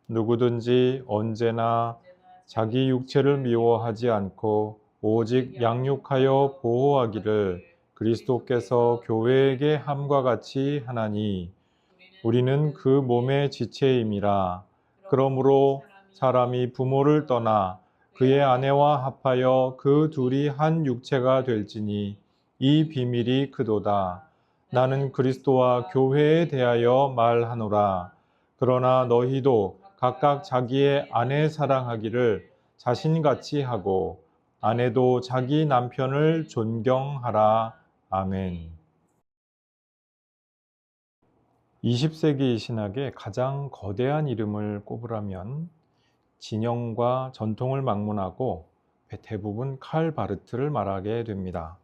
누구든지 언제나 자기 육체를 미워하지 않고 오직 양육하여 보호하기를 그리스도께서 교회에게 함과 같이 하나니 우리는 그 몸의 지체임이라. 그러므로 사람이 부모를 떠나 그의 아내와 합하여 그 둘이 한 육체가 될지니 이 비밀이 크도다. 나는 그리스도와 교회에 대하여 말하노라. 그러나 너희도 각각 자기의 아내 사랑하기를 자신같이 하고 아내도 자기 남편을 존경하라. 아멘. 20세기 신학의 가장 거대한 이름을 꼽으라면 진영과 전통을 막론하고 대부분 칼 바르트를 말하게 됩니다.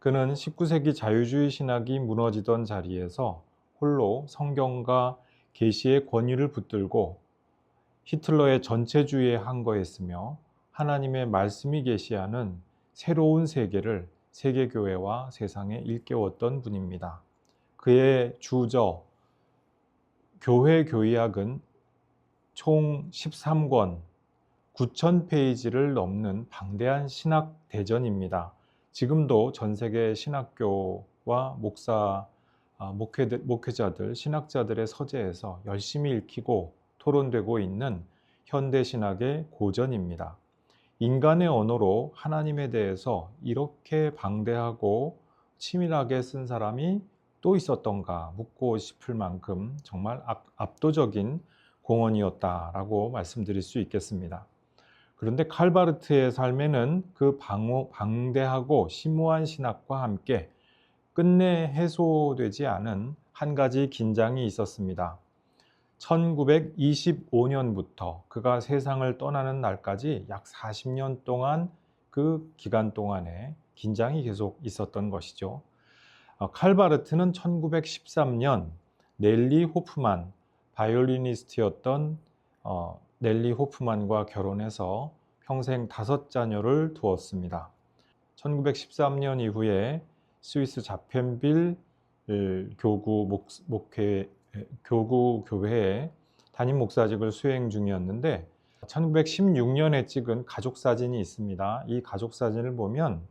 그는 19세기 자유주의 신학이 무너지던 자리에서 홀로 성경과 계시의 권위를 붙들고 히틀러의 전체주의에 항거했으며 하나님의 말씀이 계시하는 새로운 세계를 세계교회와 세상에 일깨웠던 분입니다. 그의 주저 교회 교의학은 총 13권 9,000페이지를 넘는 방대한 신학 대전입니다. 지금도 전 세계 신학교와 목회자들, 신학자들의 서재에서 열심히 읽히고 토론되고 있는 현대 신학의 고전입니다. 인간의 언어로 하나님에 대해서 이렇게 방대하고 치밀하게 쓴 사람이 또 있었던가 묻고 싶을 만큼 정말 압도적인 공헌이었다라고 말씀드릴 수 있겠습니다. 그런데 칼바르트의 삶에는 그 방대하고 심오한 신학과 함께 끝내 해소되지 않은 한 가지 긴장이 있었습니다. 1925년부터 그가 세상을 떠나는 날까지 약 40년 동안 그 기간 동안에 긴장이 계속 있었던 것이죠. 칼바르트는 1913년 넬리 호프만, 바이올리니스트였던 넬리 호프만과 결혼해서 평생 5자녀를 두었습니다. 1913년 이후에 스위스 자펜빌 교회에 담임 목사직을 수행 중이었는데 1916년에 찍은 가족 사진이 있습니다. 이 가족 사진을 보면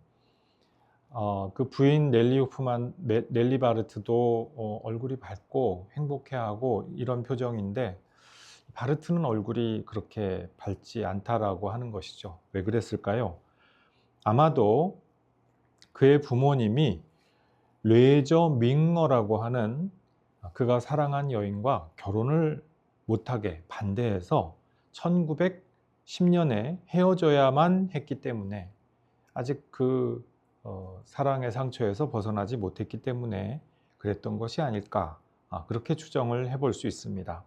그 부인 넬리 바르트도 얼굴이 밝고 행복해하고 이런 표정인데 바르트는 얼굴이 그렇게 밝지 않다라고 하는 것이죠. 왜 그랬을까요? 아마도 그의 부모님이 뢰저 밍어라고 하는 그가 사랑한 여인과 결혼을 못하게 반대해서 1910년에 헤어져야만 했기 때문에 아직 그 사랑의 상처에서 벗어나지 못했기 때문에 그랬던 것이 아닐까, 그렇게 추정을 해볼 수 있습니다.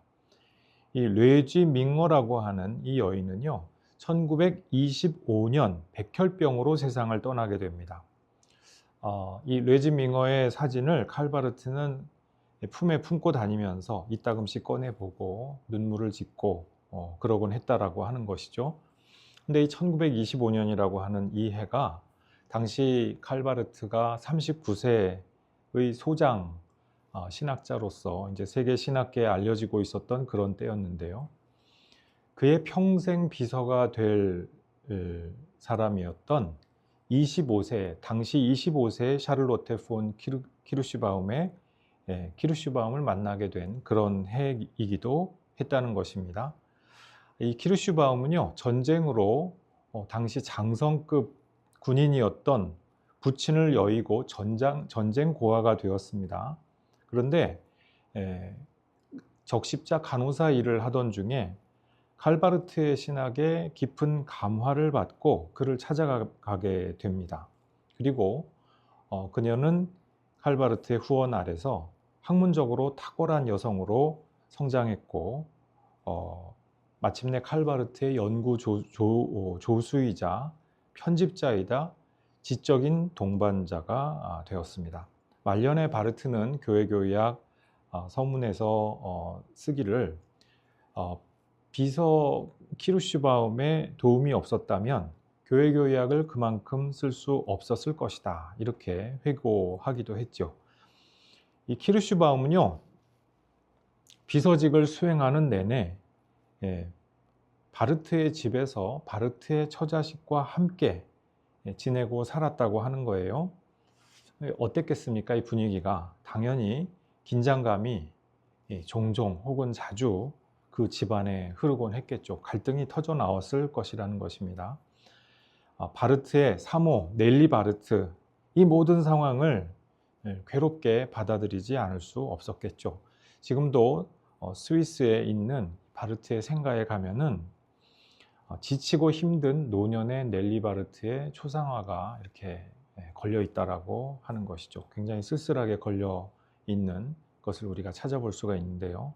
이 뢰지 밍어라고 하는 이 여인은요 1925년 백혈병으로 세상을 떠나게 됩니다. 이 뢰지 밍어의 사진을 칼바르트는 품에 품고 다니면서 이따금씩 꺼내보고 눈물을 짓고 그러곤 했다라고 하는 것이죠. 근데 이 1925년이라고 하는 이 해가 당시 칼바르트가 39세의 소장 신학자로서 이제 세계 신학계에 알려지고 있었던 그런 때였는데요. 그의 평생 비서가 될 사람이었던 25세, 당시 25세의 샤를로테 폰 키루슈바움을 만나게 된 그런 해이기도 했다는 것입니다. 이 키루슈바움은요, 전쟁으로 당시 장성급 군인이었던 부친을 여의고 전쟁 고아가 되었습니다. 그런데 적십자 간호사 일을 하던 중에 칼바르트의 신학에 깊은 감화를 받고 그를 찾아가게 됩니다. 그리고 그녀는 칼바르트의 후원 아래서 학문적으로 탁월한 여성으로 성장했고 마침내 칼바르트의 연구 조수이자 편집자이자 지적인 동반자가 되었습니다. 말년에 바르트는 교회교의학 서문에서 쓰기를 비서 키루슈바움의 도움이 없었다면 교회교의학을 그만큼 쓸 수 없었을 것이다, 이렇게 회고하기도 했죠. 이 키루슈바움은요 비서직을 수행하는 내내 바르트의 집에서 바르트의 처자식과 함께 지내고 살았다고 하는 거예요. 어땠겠습니까? 이 분위기가. 당연히 긴장감이 종종 혹은 자주 그 집안에 흐르곤 했겠죠. 갈등이 터져 나왔을 것이라는 것입니다. 바르트의 사모 넬리 바르트, 이 모든 상황을 괴롭게 받아들이지 않을 수 없었겠죠. 지금도 스위스에 있는 바르트의 생가에 가면은 지치고 힘든 노년의 넬리 바르트의 초상화가 이렇게 걸려 있다라고 하는 것이죠. 굉장히 쓸쓸하게 걸려 있는 것을 우리가 찾아볼 수가 있는데요.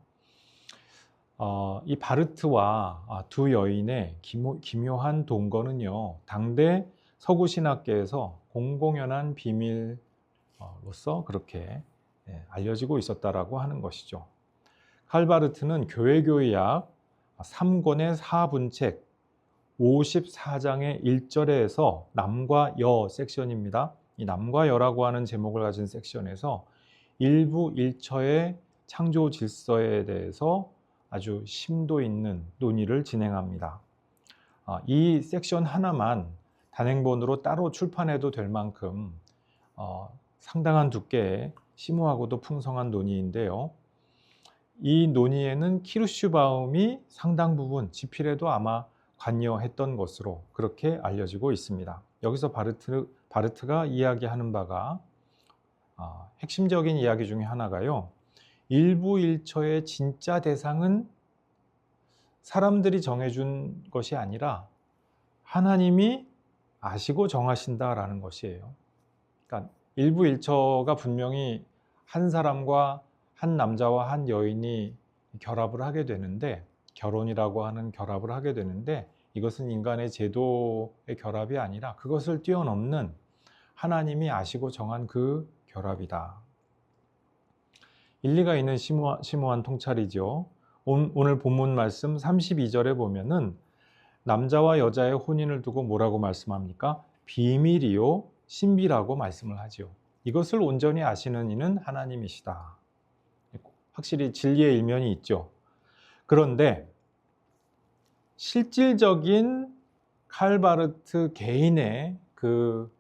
이 바르트와 두 여인의 기묘한 동거는요, 당대 서구 신학계에서 공공연한 비밀로서 그렇게 알려지고 있었다라고 하는 것이죠. 칼 바르트는 교회교의학 3권의 4분책 54장의 1절에서 남과 여 섹션입니다. 이 남과 여라고 하는 제목을 가진 섹션에서 일부 일처의 창조 질서에 대해서 아주 심도 있는 논의를 진행합니다. 이 섹션 하나만 단행본으로 따로 출판해도 될 만큼 상당한 두께의 심오하고도 풍성한 논의인데요. 이 논의에는 키르슈바움이 상당 부분 지필에도 아마 관여했던 것으로 그렇게 알려지고 있습니다. 여기서 바르트가 이야기하는 바가 핵심적인 이야기 중에 하나가요, 일부 일처의 진짜 대상은 사람들이 정해준 것이 아니라 하나님이 아시고 정하신다라는 것이에요. 그러니까 일부 일처가 분명히 한 사람과 한 남자와 한 여인이 결합을 하게 되는데, 결혼이라고 하는 결합을 하게 되는데, 이것은 인간의 제도의 결합이 아니라 그것을 뛰어넘는 하나님이 아시고 정한 그 결합이다. 일리가 있는 심오한 통찰이죠. 오늘 본문 말씀 32절에 보면은 남자와 여자의 혼인을 두고 뭐라고 말씀합니까? 비밀이요 신비라고 말씀을 하죠. 이것을 온전히 아시는 이는 하나님이시다. 확실히 진리의 일면이 있죠. 그런데 실질적인 칼 바르트 개인의 그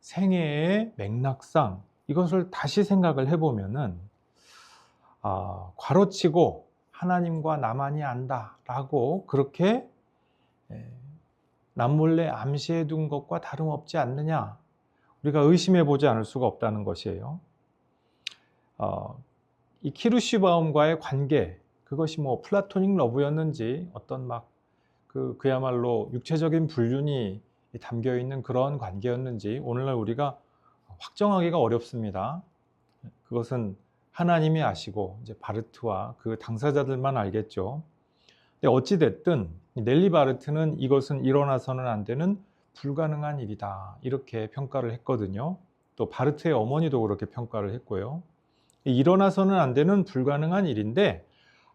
생애의 맥락상 이것을 다시 생각을 해보면은 괄호치고 하나님과 나만이 안다라고 그렇게 남몰래 암시해 둔 것과 다름없지 않느냐, 우리가 의심해 보지 않을 수가 없다는 것이에요. 이 키르슈바움과의 관계, 그것이 뭐 플라토닉 러브였는지 어떤 그야말로 육체적인 불륜이 담겨 있는 그런 관계였는지 오늘날 우리가 확정하기가 어렵습니다. 그것은 하나님이 아시고 이제 바르트와 그 당사자들만 알겠죠. 근데 어찌 됐든 넬리 바르트는 이것은 일어나서는 안 되는 불가능한 일이다, 이렇게 평가를 했거든요. 또 바르트의 어머니도 그렇게 평가를 했고요. 일어나서는 안 되는 불가능한 일인데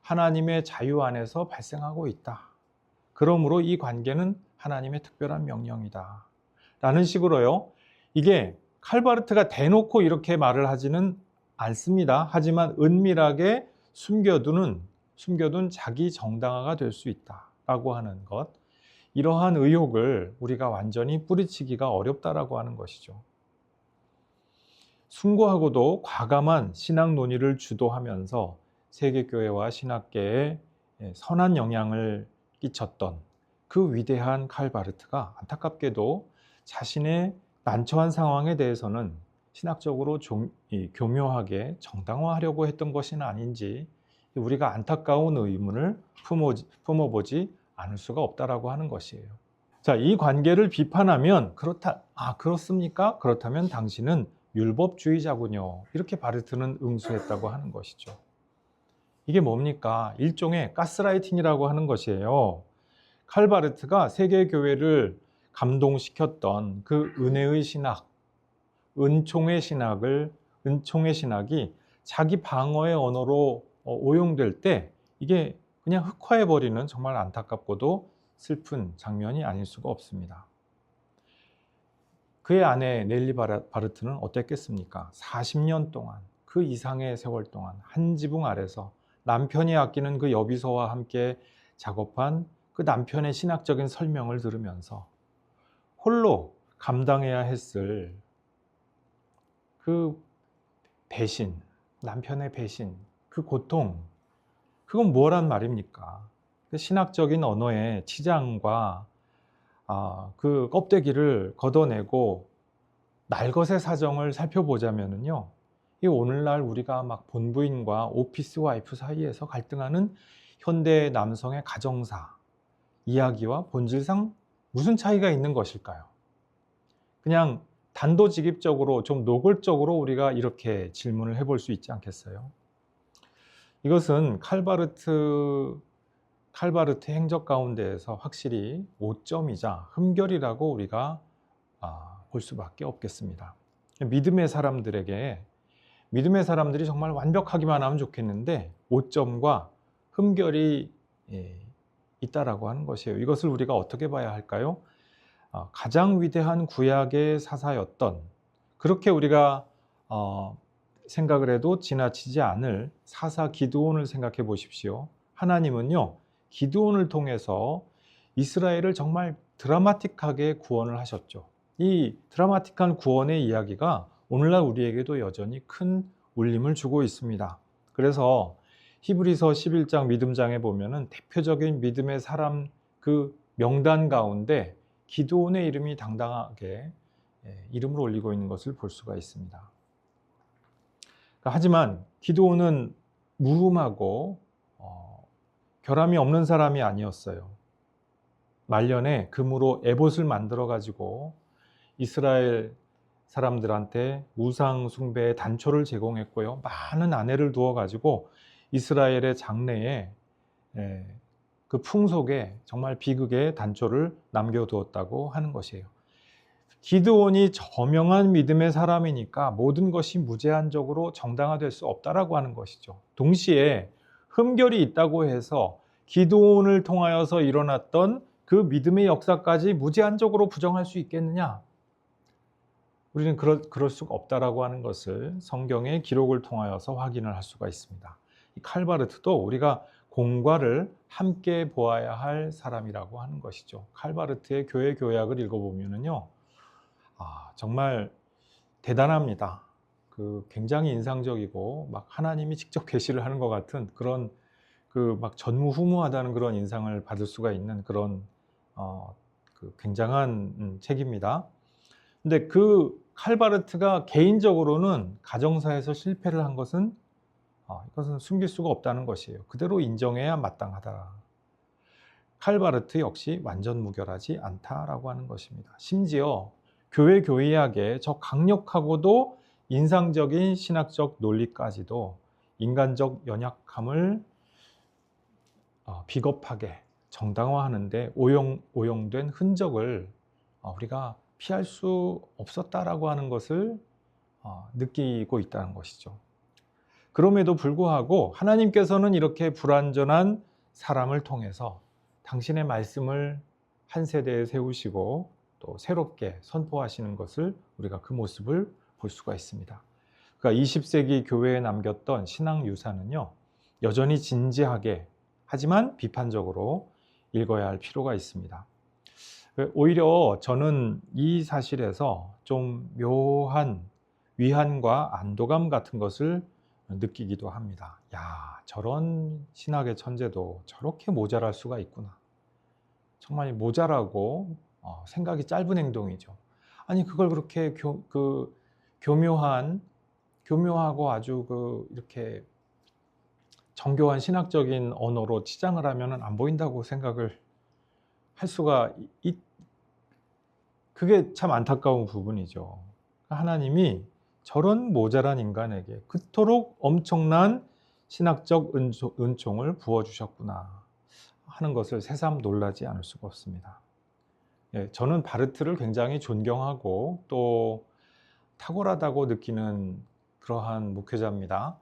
하나님의 자유 안에서 발생하고 있다. 그러므로 이 관계는 하나님의 특별한 명령이다 라는 식으로요. 이게 칼 바르트가 대놓고 이렇게 말을 하지는 않습니다. 하지만 은밀하게 숨겨둔 자기 정당화가 될 수 있다라고 하는 것, 이러한 의혹을 우리가 완전히 뿌리치기가 어렵다라고 하는 것이죠. 숭고하고도 과감한 신학 논의를 주도하면서 세계교회와 신학계에 선한 영향을 끼쳤던 그 위대한 칼 바르트가 안타깝게도 자신의 난처한 상황에 대해서는 신학적으로 교묘하게 정당화하려고 했던 것은 아닌지 우리가 안타까운 의문을 품어보지 않을 수가 없다라고 하는 것이에요. 자, 이 관계를 비판하면 그렇습니까? 그렇다면 당신은 율법주의자군요. 이렇게 바르트는 응수했다고 하는 것이죠. 이게 뭡니까? 일종의 가스라이팅이라고 하는 것이에요. 칼 바르트가 세계교회를 감동시켰던 그 은혜의 신학, 은총의 신학이 자기 방어의 언어로 오용될 때 이게 그냥 흑화해버리는 정말 안타깝고도 슬픈 장면이 아닐 수가 없습니다. 그의 아내 넬리 바르트는 어땠겠습니까? 40년 동안, 그 이상의 세월 동안 한 지붕 아래서 남편이 아끼는 그 여비서와 함께 작업한 그 남편의 신학적인 설명을 들으면서 홀로 감당해야 했을 그 배신, 남편의 배신, 그 고통, 그건 뭐란 말입니까? 그 신학적인 언어의 치장과 그 껍데기를 걷어내고 날것의 사정을 살펴보자면요, 이 오늘날 우리가 막 본부인과 오피스 와이프 사이에서 갈등하는 현대 남성의 가정사 이야기와 본질상 무슨 차이가 있는 것일까요? 그냥 단도직입적으로 좀 노골적으로 우리가 이렇게 질문을 해볼 수 있지 않겠어요? 이것은 칼바르트 행적 가운데에서 확실히 오점이자 흠결이라고 우리가 볼 수밖에 없겠습니다. 믿음의 사람들이 정말 완벽하기만 하면 좋겠는데 오점과 흠결이 있다라고 하는 것이에요. 이것을 우리가 어떻게 봐야 할까요? 가장 위대한 구약의 사사였던, 그렇게 우리가 생각을 해도 지나치지 않을 사사 기드온을 생각해 보십시오. 하나님은요, 기드온을 통해서 이스라엘을 정말 드라마틱하게 구원을 하셨죠. 이 드라마틱한 구원의 이야기가 오늘날 우리에게도 여전히 큰 울림을 주고 있습니다. 그래서 히브리서 11장 믿음장에 보면은 대표적인 믿음의 사람 그 명단 가운데 기드온의 이름이 당당하게 이름을 올리고 있는 것을 볼 수가 있습니다. 하지만 기드온은 무름하고 결함이 없는 사람이 아니었어요. 말년에 금으로 에봇을 만들어 가지고 이스라엘 사람들한테 우상 숭배의 단초를 제공했고요. 많은 아내를 두어 가지고 이스라엘의 장래에 그 풍속에 정말 비극의 단초를 남겨두었다고 하는 것이에요. 기드온이 저명한 믿음의 사람이니까 모든 것이 무제한적으로 정당화될 수 없다라고 하는 것이죠. 동시에 흠결이 있다고 해서 기드온을 통하여서 일어났던 그 믿음의 역사까지 무제한적으로 부정할 수 있겠느냐? 우리는 그럴 수가 없다라고 하는 것을 성경의 기록을 통하여서 확인을 할 수가 있습니다. 이 칼바르트도 우리가 공과를 함께 보아야 할 사람이라고 하는 것이죠. 칼바르트의 교회 교약을 읽어보면요, 정말 대단합니다. 굉장히 인상적이고 막 하나님이 직접 계시를 하는 것 같은 그런 막 전무후무하다는 그런 인상을 받을 수가 있는 그런 굉장한 책입니다. 근데 그 칼바르트가 개인적으로는 가정사에서 실패를 한 것은 이것은 숨길 수가 없다는 것이에요. 그대로 인정해야 마땅하다. 칼바르트 역시 완전 무결하지 않다라고 하는 것입니다. 심지어 교회 교의학의 저 강력하고도 인상적인 신학적 논리까지도 인간적 연약함을 비겁하게 정당화하는데 오용된 흔적을 우리가 피할 수 없었다라고 하는 것을 느끼고 있다는 것이죠. 그럼에도 불구하고 하나님께서는 이렇게 불완전한 사람을 통해서 당신의 말씀을 한 세대에 세우시고 또 새롭게 선포하시는 것을 우리가 그 모습을 볼 수가 있습니다. 그러니까 20세기 교회에 남겼던 신앙 유산은요, 여전히 진지하게 하지만 비판적으로 읽어야 할 필요가 있습니다. 오히려 저는 이 사실에서 좀 묘한 위안과 안도감 같은 것을 느끼기도 합니다. 야, 저런 신학의 천재도 저렇게 모자랄 수가 있구나. 정말 모자라고 생각이 짧은 행동이죠. 아니 그걸 그렇게 교묘하고 아주 이렇게 정교한 신학적인 언어로 치장을 하면 안 보인다고 생각을 할 수가 그게 참 안타까운 부분이죠. 하나님이 저런 모자란 인간에게 그토록 엄청난 신학적 은총을 부어주셨구나 하는 것을 새삼 놀라지 않을 수가 없습니다. 저는 바르트를 굉장히 존경하고 또 탁월하다고 느끼는 그러한 목회자입니다.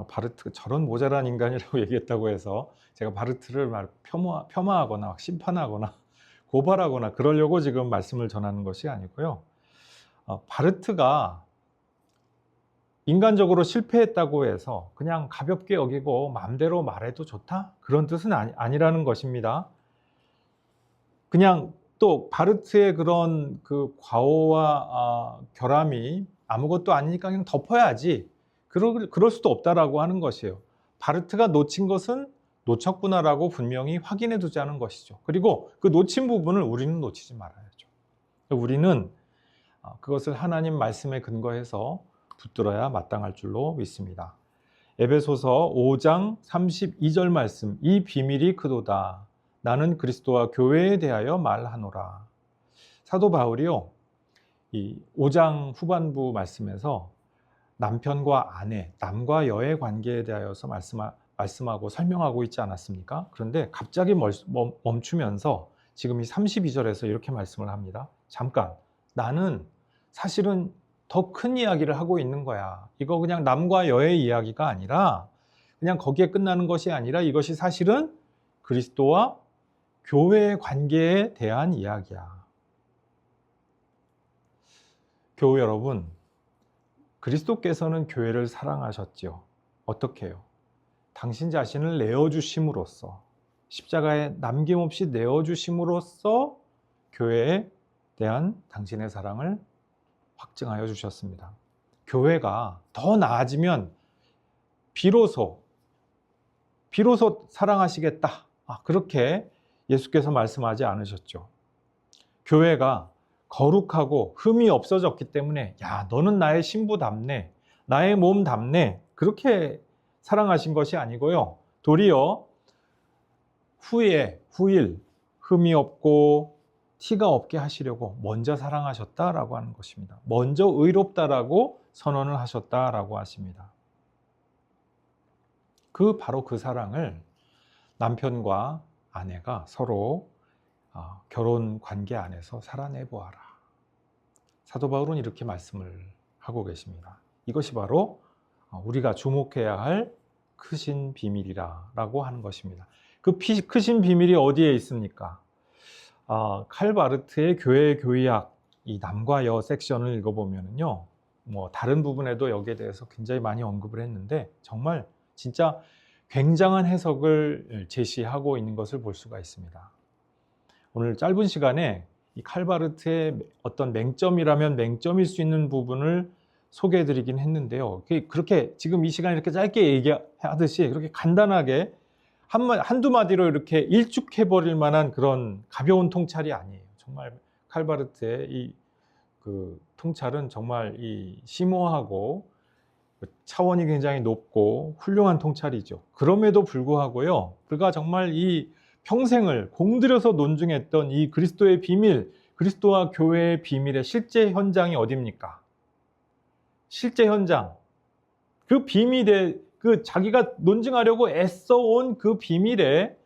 바르트 저런 모자란 인간이라고 얘기했다고 해서 제가 바르트를 폄하하거나 심판하거나 고발하거나 그러려고 지금 말씀을 전하는 것이 아니고요. 바르트가 인간적으로 실패했다고 해서 그냥 가볍게 여기고 마음대로 말해도 좋다? 그런 뜻은 아니라는 것입니다. 그냥 또 바르트의 그런 그 과오와 결함이 아무것도 아니니까 그냥 덮어야지. 그럴 수도 없다라고 하는 것이에요. 바르트가 놓친 것은 놓쳤구나라고 분명히 확인해 두자는 것이죠. 그리고 그 놓친 부분을 우리는 놓치지 말아야죠. 우리는 그것을 하나님 말씀에 근거해서 붙들어야 마땅할 줄로 믿습니다. 에베소서 5장 32절 말씀, 이 비밀이 크도다. 나는 그리스도와 교회에 대하여 말하노라. 사도 바울이요, 이 5장 후반부 말씀에서 남편과 아내, 남과 여의 관계에 대하여서 말씀하고 설명하고 있지 않았습니까? 그런데 갑자기 멈추면서 지금 이 32절에서 이렇게 말씀을 합니다. 잠깐, 나는 사실은 더 큰 이야기를 하고 있는 거야. 이거 그냥 남과 여의 이야기가 아니라 그냥 거기에 끝나는 것이 아니라 이것이 사실은 그리스도와 교회의 관계에 대한 이야기야. 교우 여러분, 그리스도께서는 교회를 사랑하셨죠. 어떻게 해요? 당신 자신을 내어주심으로써, 십자가에 남김없이 내어주심으로써 교회에 대한 당신의 사랑을 확증하여 주셨습니다. 교회가 더 나아지면 비로소 사랑하시겠다. 그렇게 예수께서 말씀하지 않으셨죠. 교회가 거룩하고 흠이 없어졌기 때문에 야, 너는 나의 신부답네, 나의 몸답네, 그렇게 사랑하신 것이 아니고요. 도리어 후일, 흠이 없고 티가 없게 하시려고 먼저 사랑하셨다라고 하는 것입니다. 먼저 의롭다라고 선언을 하셨다라고 하십니다. 바로 그 사랑을 남편과 아내가 서로 결혼 관계 안에서 살아내 보아라. 사도 바울은 이렇게 말씀을 하고 계십니다. 이것이 바로 우리가 주목해야 할 크신 비밀이라고 하는 것입니다. 그 크신 비밀이 어디에 있습니까? 칼바르트의 교회 교의학 이 남과 여 섹션을 읽어보면요, 다른 부분에도 여기에 대해서 굉장히 많이 언급을 했는데 정말 진짜 굉장한 해석을 제시하고 있는 것을 볼 수가 있습니다. 오늘 짧은 시간에 이 칼바르트의 어떤 맹점이라면 맹점일 수 있는 부분을 소개해 드리긴 했는데요. 그렇게 지금 이 시간에 이렇게 짧게 얘기하듯이 그렇게 간단하게 한두 마디로 이렇게 일축해 버릴 만한 그런 가벼운 통찰이 아니에요. 정말 칼바르트의 그 통찰은 정말 심오하고 차원이 굉장히 높고 훌륭한 통찰이죠. 그럼에도 불구하고요, 그가 정말 이 평생을 공들여서 논증했던 이 그리스도의 비밀, 그리스도와 교회의 비밀의 실제 현장이 어디입니까? 실제 현장, 그 비밀의 자기가 논증하려고 애써온 그 비밀의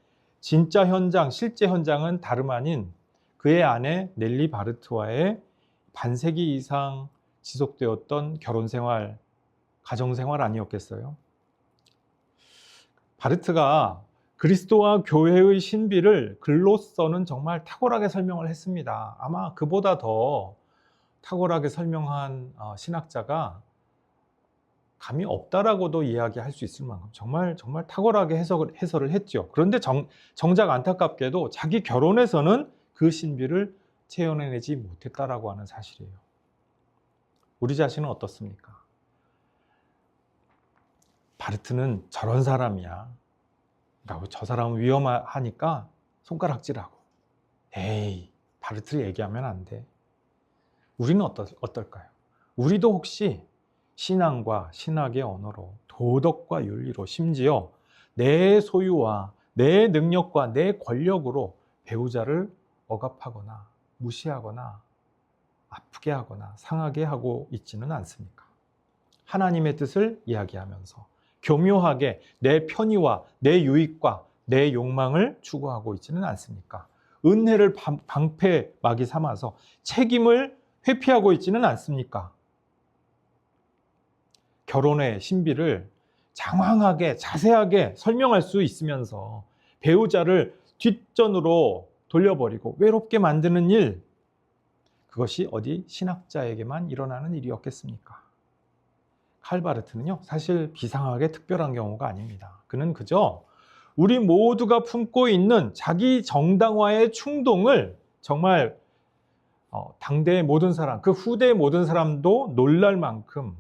진짜 현장, 실제 현장은 다름 아닌 그의 아내 넬리 바르트와의 반세기 이상 지속되었던 결혼생활, 가정생활 아니었겠어요? 바르트가 그리스도와 교회의 신비를 글로서는 정말 탁월하게 설명을 했습니다. 아마 그보다 더 탁월하게 설명한 신학자가 감이 없다라고도 이야기할 수 있을 만큼 정말 탁월하게 해설을 했죠. 그런데 정작 안타깝게도 자기 결혼에서는 그 신비를 채워내지 못했다라고 하는 사실이에요. 우리 자신은 어떻습니까? 바르트는 저런 사람이야. 그러니까 저 사람은 위험하니까 손가락질하고. 에이, 바르트를 얘기하면 안 돼. 우리는 어떨까요? 우리도 혹시 신앙과 신학의 언어로, 도덕과 윤리로, 심지어 내 소유와 내 능력과 내 권력으로 배우자를 억압하거나 무시하거나 아프게 하거나 상하게 하고 있지는 않습니까? 하나님의 뜻을 이야기하면서 교묘하게 내 편의와 내 유익과 내 욕망을 추구하고 있지는 않습니까? 은혜를 방패막이 삼아서 책임을 회피하고 있지는 않습니까? 결혼의 신비를 장황하게 자세하게 설명할 수 있으면서 배우자를 뒷전으로 돌려버리고 외롭게 만드는 일, 그것이 어디 신학자에게만 일어나는 일이었겠습니까? 칼바르트는요, 사실 비상하게 특별한 경우가 아닙니다. 그는 그저 우리 모두가 품고 있는 자기 정당화의 충동을 정말 당대의 모든 사람, 그 후대의 모든 사람도 놀랄 만큼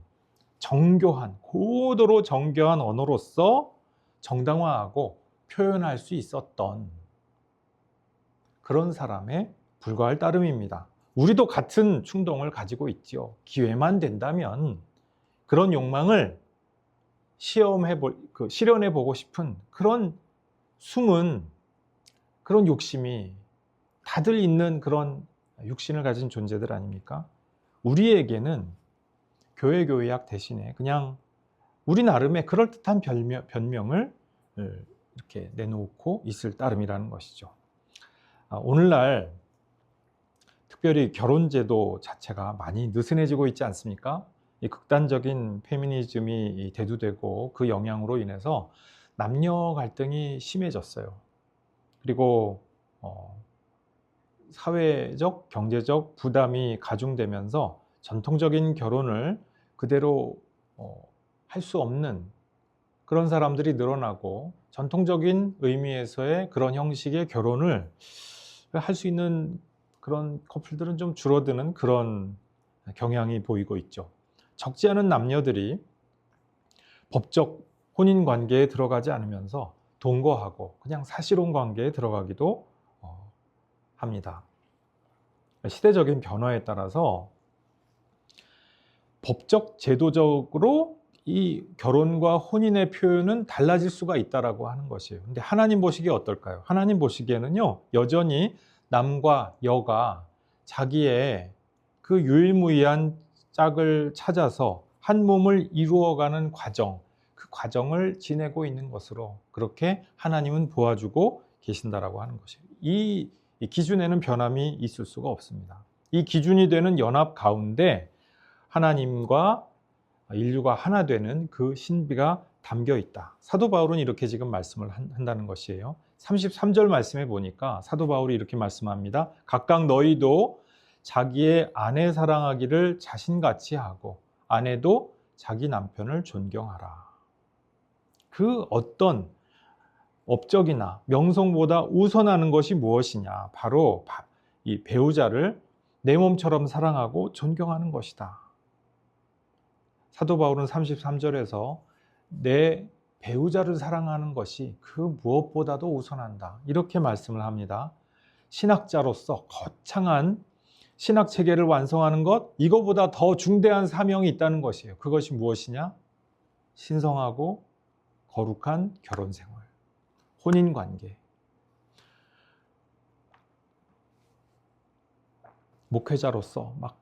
정교한, 고도로 정교한 언어로서 정당화하고 표현할 수 있었던 그런 사람에 불과할 따름입니다. 우리도 같은 충동을 가지고 있지요. 기회만 된다면 그런 욕망을 실현해 보고 싶은 그런 숨은 그런 욕심이 다들 있는 그런 육신을 가진 존재들 아닙니까? 우리에게는 교회학 대신에 그냥 우리 나름의 그럴듯한 변명을 이렇게 내놓고 있을 따름이라는 것이죠. 오늘날 특별히 결혼제도 자체가 많이 느슨해지고 있지 않습니까? 이 극단적인 페미니즘이 대두되고 그 영향으로 인해서 남녀 갈등이 심해졌어요. 그리고 사회적, 경제적 부담이 가중되면서 전통적인 결혼을 그대로 할 수 없는 그런 사람들이 늘어나고 전통적인 의미에서의 그런 형식의 결혼을 할 수 있는 그런 커플들은 좀 줄어드는 그런 경향이 보이고 있죠. 적지 않은 남녀들이 법적 혼인 관계에 들어가지 않으면서 동거하고 그냥 사실혼 관계에 들어가기도 합니다. 시대적인 변화에 따라서 법적, 제도적으로 이 결혼과 혼인의 표현은 달라질 수가 있다라고 하는 것이에요. 근데 하나님 보시기에 어떨까요? 하나님 보시기에는요, 여전히 남과 여가 자기의 그 유일무이한 짝을 찾아서 한 몸을 이루어가는 과정, 그 과정을 지내고 있는 것으로 그렇게 하나님은 보아주고 계신다라고 하는 것이에요. 이 기준에는 변함이 있을 수가 없습니다. 이 기준이 되는 연합 가운데 하나님과 인류가 하나 되는 그 신비가 담겨 있다. 사도 바울은 이렇게 지금 말씀을 한다는 것이에요. 33절 말씀에 보니까 사도 바울이 이렇게 말씀합니다. 각각 너희도 자기의 아내 사랑하기를 자신같이 하고 아내도 자기 남편을 존경하라. 그 어떤 업적이나 명성보다 우선하는 것이 무엇이냐? 바로 이 배우자를 내 몸처럼 사랑하고 존경하는 것이다. 사도 바울은 33절에서 내 배우자를 사랑하는 것이 그 무엇보다도 우선한다. 이렇게 말씀을 합니다. 신학자로서 거창한 신학 체계를 완성하는 것, 이거보다 더 중대한 사명이 있다는 것이에요. 그것이 무엇이냐? 신성하고 거룩한 결혼 생활, 혼인 관계. 목회자로서 막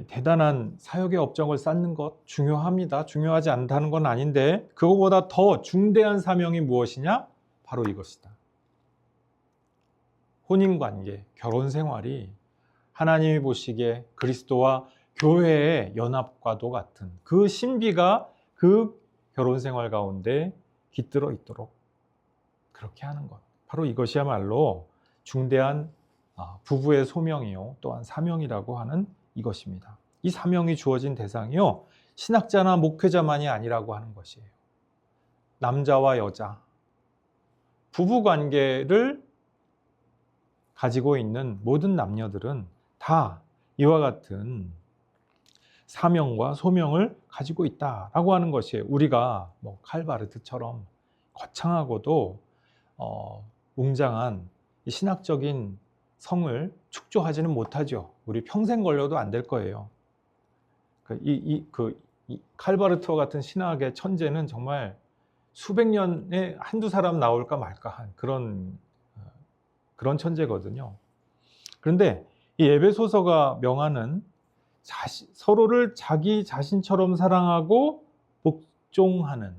대단한 사역의 업적을 쌓는 것 중요합니다. 중요하지 않다는 건 아닌데 그거보다 더 중대한 사명이 무엇이냐? 바로 이것이다. 혼인관계, 결혼생활이 하나님이 보시기에 그리스도와 교회의 연합과도 같은 그 신비가 그 결혼생활 가운데 깃들어 있도록 그렇게 하는 것. 바로 이것이야말로 중대한 부부의 소명이요 또한 사명이라고 하는 이것입니다. 이 사명이 주어진 대상이요 신학자나 목회자만이 아니라고 하는 것이에요. 남자와 여자, 부부관계를 가지고 있는 모든 남녀들은 다 이와 같은 사명과 소명을 가지고 있다라고 하는 것이에요. 우리가 칼바르트처럼 거창하고도 웅장한 신학적인 성을 축조하지는 못하죠. 우리 평생 걸려도 안 될 거예요. 이 칼바르트와 같은 신학의 천재는 정말 수백 년에 한두 사람 나올까 말까한 그런 천재거든요. 그런데 이 에베소서가 명하는 서로를 자기 자신처럼 사랑하고 복종하는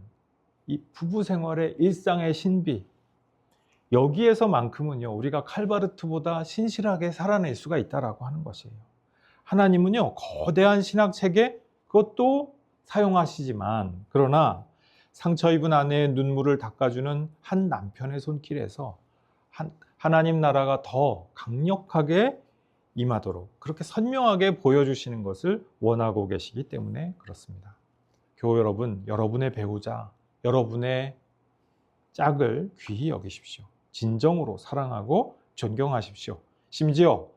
이 부부 생활의 일상의 신비, 여기에서만큼은요 우리가 칼바르트보다 신실하게 살아낼 수가 있다라고 하는 것이에요. 하나님은요 거대한 신학체계 그것도 사용하시지만 그러나 상처 입은 아내의 눈물을 닦아주는 한 남편의 손길에서 하나님 나라가 더 강력하게 임하도록 그렇게 선명하게 보여주시는 것을 원하고 계시기 때문에 그렇습니다. 교우 여러분, 여러분의 배우자, 여러분의 짝을 귀히 여기십시오. 진정으로 사랑하고 존경하십시오. 심지어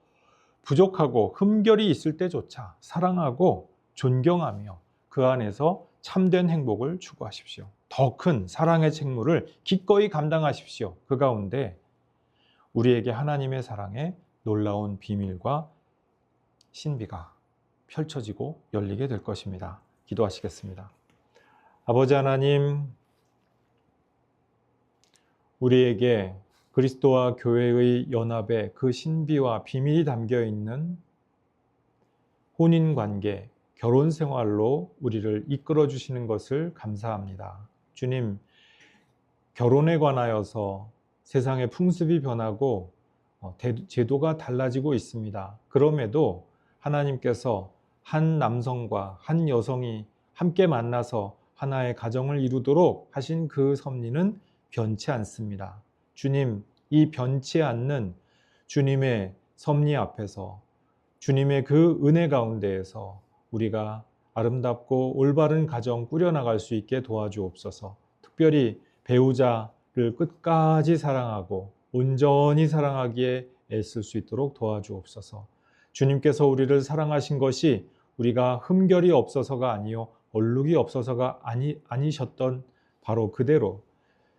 부족하고 흠결이 있을 때조차 사랑하고 존경하며 그 안에서 참된 행복을 추구하십시오. 더 큰 사랑의 책무를 기꺼이 감당하십시오. 그 가운데 우리에게 하나님의 사랑의 놀라운 비밀과 신비가 펼쳐지고 열리게 될 것입니다. 기도하시겠습니다. 아버지 하나님, 우리에게 그리스도와 교회의 연합의 그 신비와 비밀이 담겨 있는 혼인관계, 결혼생활로 우리를 이끌어 주시는 것을 감사합니다. 주님, 결혼에 관하여서 세상의 풍습이 변하고 제도가 달라지고 있습니다. 그럼에도 하나님께서 한 남성과 한 여성이 함께 만나서 하나의 가정을 이루도록 하신 그 섭리는 변치 않습니다. 주님, 이 변치 않는 주님의 섭리 앞에서 주님의 그 은혜 가운데에서 우리가 아름답고 올바른 가정 꾸려나갈 수 있게 도와주옵소서. 특별히 배우자를 끝까지 사랑하고 온전히 사랑하기에 애쓸 수 있도록 도와주옵소서. 주님께서 우리를 사랑하신 것이 우리가 흠결이 없어서가 아니요 얼룩이 없어서가 아니셨던 바로 그대로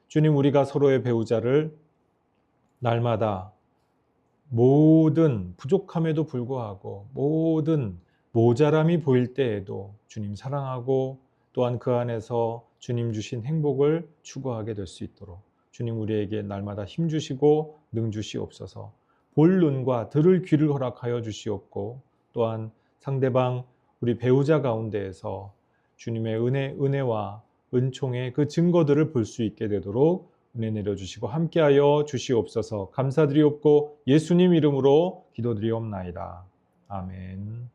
주님, 우리가 서로의 배우자를 날마다 모든 부족함에도 불구하고 모든 모자람이 보일 때에도 주님 사랑하고 또한 그 안에서 주님 주신 행복을 추구하게 될 수 있도록 주님 우리에게 날마다 힘 주시고 능 주시옵소서. 볼 눈과 들을 귀를 허락하여 주시옵고 또한 상대방 우리 배우자 가운데에서 주님의 은혜와 은총의 그 증거들을 볼 수 있게 되도록 은혜 내려주시고 함께하여 주시옵소서. 감사드리옵고 예수님 이름으로 기도드리옵나이다. 아멘.